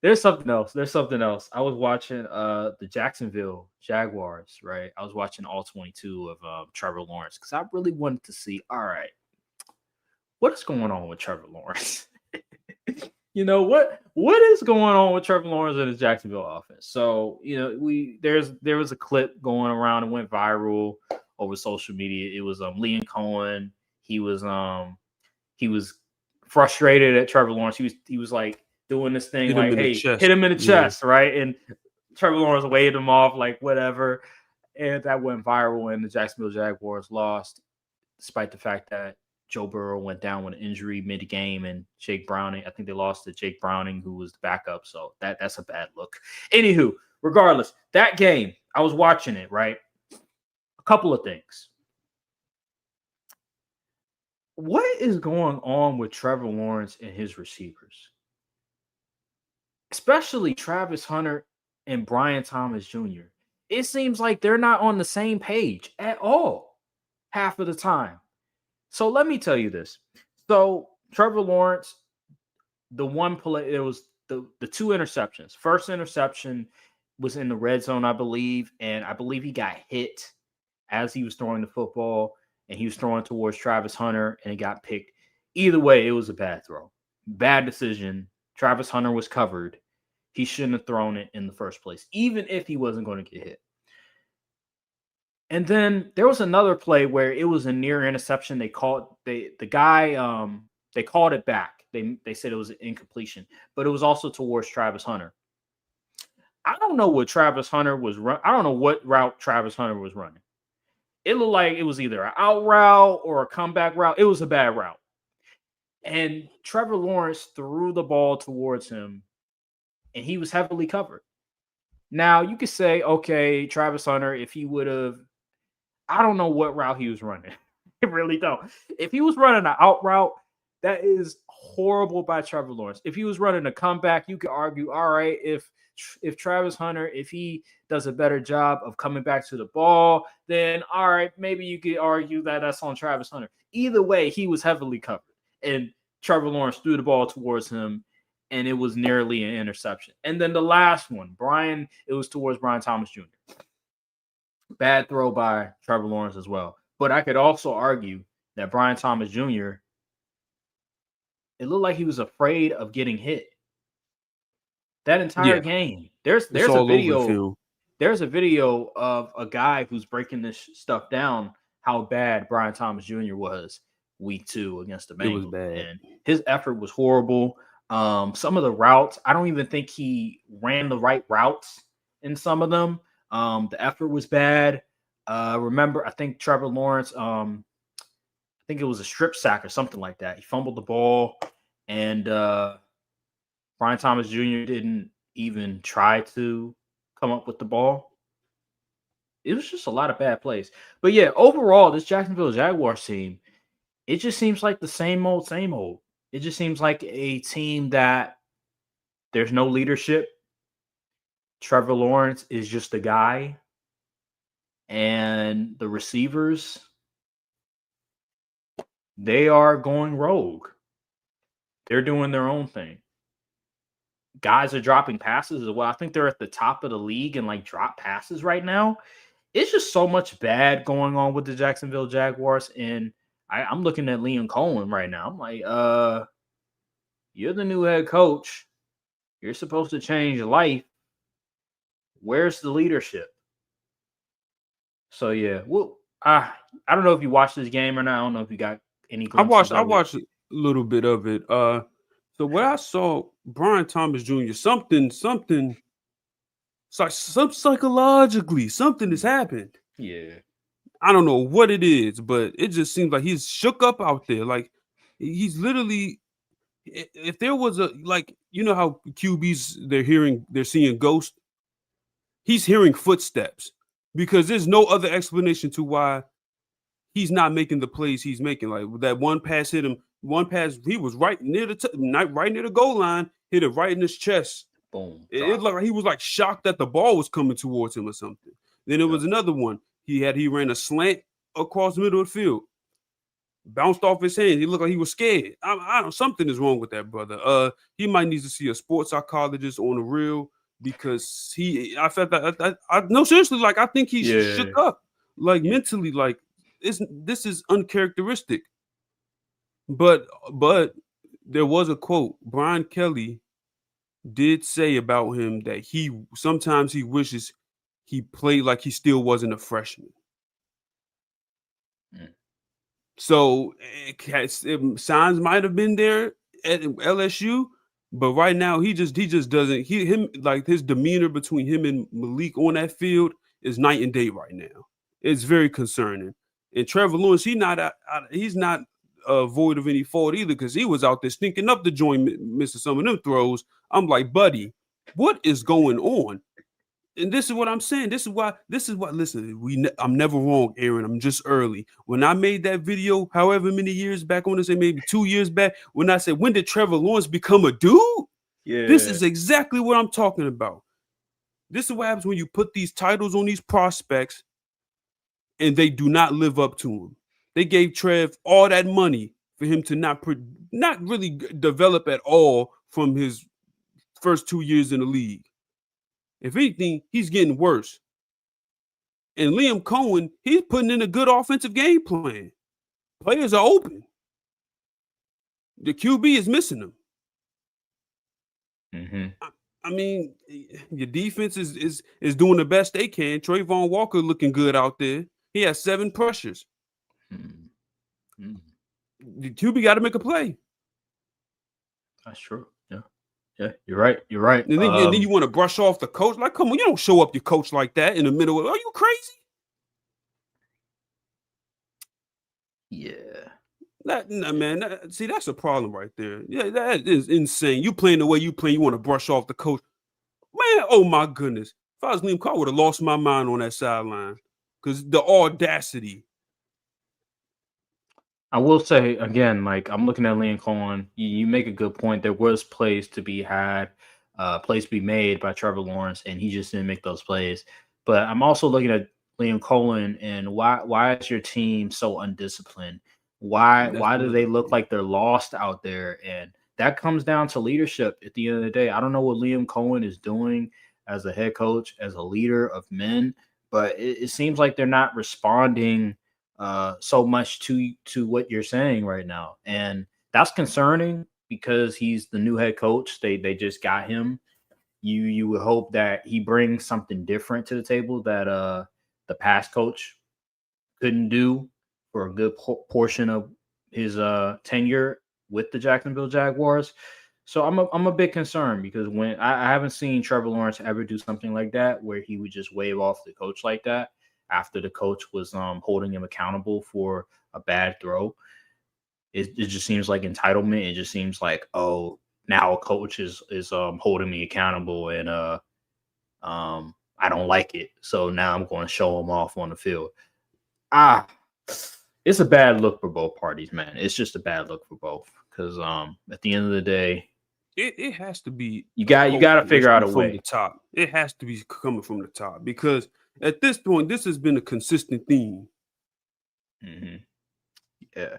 There's something else. There's something else. I was watching the Jacksonville Jaguars, right? I was watching all 22 of Trevor Lawrence because I really wanted to see, all right, what is going on with Trevor Lawrence? What is going on with Trevor Lawrence and his Jacksonville offense? So, there was a clip going around and went viral over social media. It was Liam Cohen. He was he was frustrated at Trevor Lawrence. He was like doing this thing Hit him like, in the hey, chest. hit him in the Yeah. chest, right? And Trevor Lawrence waved him off like whatever. And that went viral and the Jacksonville Jaguars lost, despite the fact that Joe Burrow went down with an injury mid-game and Jake Browning, I think they lost to Jake Browning, who was the backup. So that's a bad look. Anywho, regardless, that game, I was watching it, right? A couple of things. What is going on with Trevor Lawrence and his receivers? Especially Travis Hunter and Brian Thomas Jr. It seems like they're not on the same page at all half of the time. So let me tell you this. So Trevor Lawrence, the one play, it was the two interceptions. First interception was in the red zone, I believe, and I believe he got hit as he was throwing the football, and he was throwing towards Travis Hunter, and it got picked. Either way, it was a bad throw. Bad decision. Travis Hunter was covered. He shouldn't have thrown it in the first place, even if he wasn't going to get hit. And then there was another play where it was a near interception. They called they called it back. They said it was an incompletion, but it was also towards Travis Hunter. I don't know what Travis Hunter was run. I don't know what route Travis Hunter was running. It looked like it was either an out route or a comeback route. It was a bad route. And Trevor Lawrence threw the ball towards him, and he was heavily covered. Now, you could say, okay, Travis Hunter, if he would have, I don't know what route he was running. I really don't. If he was running an out route, that is horrible by Trevor Lawrence. If he was running a comeback, you could argue, all right, if Travis Hunter, if he does a better job of coming back to the ball, then all right, maybe you could argue that that's on Travis Hunter. Either way, he was heavily covered, and Trevor Lawrence threw the ball towards him, and it was nearly an interception. And then the last one, it was towards Brian Thomas Jr. Bad throw by Trevor Lawrence as well. But I could also argue that Brian Thomas Jr., it looked like he was afraid of getting hit. That entire game. There's a video. There's a video of a guy who's breaking this stuff down, how bad Brian Thomas Jr. was week 2 against the Bengals. It was bad. And his effort was horrible. Some of the routes, I don't even think he ran the right routes in some of them. The effort was bad. Remember, I think Trevor Lawrence, I think it was a strip sack or something like that. He fumbled the ball, and Brian Thomas Jr. didn't even try to come up with the ball. It was just a lot of bad plays. But yeah, overall, this Jacksonville Jaguars team, it just seems like the same old, same old. It just seems like a team that there's no leadership. Trevor Lawrence is just a guy. And the receivers, they are going rogue. They're doing their own thing. Guys are dropping passes as well. I think they're at the top of the league in like drop passes right now. It's just so much bad going on with the Jacksonville Jaguars. And I'm looking at Liam Cohen right now. I'm like, you're the new head coach. You're supposed to change your life. Where's the leadership? So yeah, well, I don't know if you watched this game or not. I don't know if you got any glimpses. I watched a little bit of it. So what I saw, Brian Thomas Jr., something, some psychologically, something has happened. Yeah. I don't know what it is, but it just seems like he's shook up out there. Like he's literally, if there was a, like, you know how QBs, they're seeing ghosts. He's hearing footsteps because there's no other explanation to why he's not making the plays he's making. Like that one pass hit him. One pass, he was right near the goal line, hit it right in his chest. Boom. It looked like he was like shocked that the ball was coming towards him or something. Then there was another one. He ran a slant across the middle of the field. bounced off his hand. He looked like he was scared. I don't. Something is wrong with that brother. He might need to see a sports psychologist on the real because I felt that. I no, seriously. Like I think he's shook up, like mentally. Like this is uncharacteristic. But there was a quote Brian Kelly did say about him that he sometimes he wishes he played like he still wasn't a freshman. So signs might have been there at LSU, but right now he just doesn't like his demeanor between him and Malik on that field is night and day right now. It's very concerning. And Trevor Lawrence, he's not void of any fault either because he was out there stinking up the joint, missing some of them throws. I'm like, buddy, what is going on? And this is what I'm saying. This is why. Listen, I'm never wrong, Aaron. I'm just early. When I made that video, however many years back, I want to say maybe 2 years back, when I said, when did Trevor Lawrence become a dude? Yeah. This is exactly what I'm talking about. This is what happens when you put these titles on these prospects and they do not live up to them. They gave Trev all that money for him to not really develop at all from his first 2 years in the league. If anything, he's getting worse. And Liam Cohen, he's putting in a good offensive game plan. Players are open. The QB is missing them. I mean, your defense is doing the best they can. Trayvon Walker looking good out there. He has 7 pressures. The QB got to make a play. That's true. Yeah, you're right. And then you want to brush off the coach. Like, come on, you don't show up your coach like that in the middle of, are you crazy? Yeah. See, that's a problem right there. Yeah, that is insane. You playing the way you play, you want to brush off the coach. Man, oh my goodness. If I was Liam Cohen, I would have lost my mind on that sideline. Because the audacity. I will say again, like I'm looking at Liam Cohen. You make a good point. There was plays to be had, plays to be made by Trevor Lawrence, and he just didn't make those plays. But I'm also looking at Liam Cohen and why is your team so undisciplined? Why do they look like they're lost out there? And that comes down to leadership at the end of the day. I don't know what Liam Cohen is doing as a head coach, as a leader of men, but it seems like they're not responding so much to what you're saying right now. And that's concerning because he's the new head coach. They just got him. You would hope that he brings something different to the table that the past coach couldn't do for a good portion of his tenure with the Jacksonville Jaguars. So I'm a bit concerned because when I haven't seen Trevor Lawrence ever do something like that where he would just wave off the coach like that after the coach was holding him accountable for a bad throw. It just seems like entitlement. It just seems like, oh, now a coach is holding me accountable and I don't like it. So now I'm going to show him off on the field. It's a bad look for both parties, man. It's just a bad look for both because at the end of the day, it has to be. You got to figure out a way from the top. It has to be coming from the top because at this point, this has been a consistent theme. Yeah.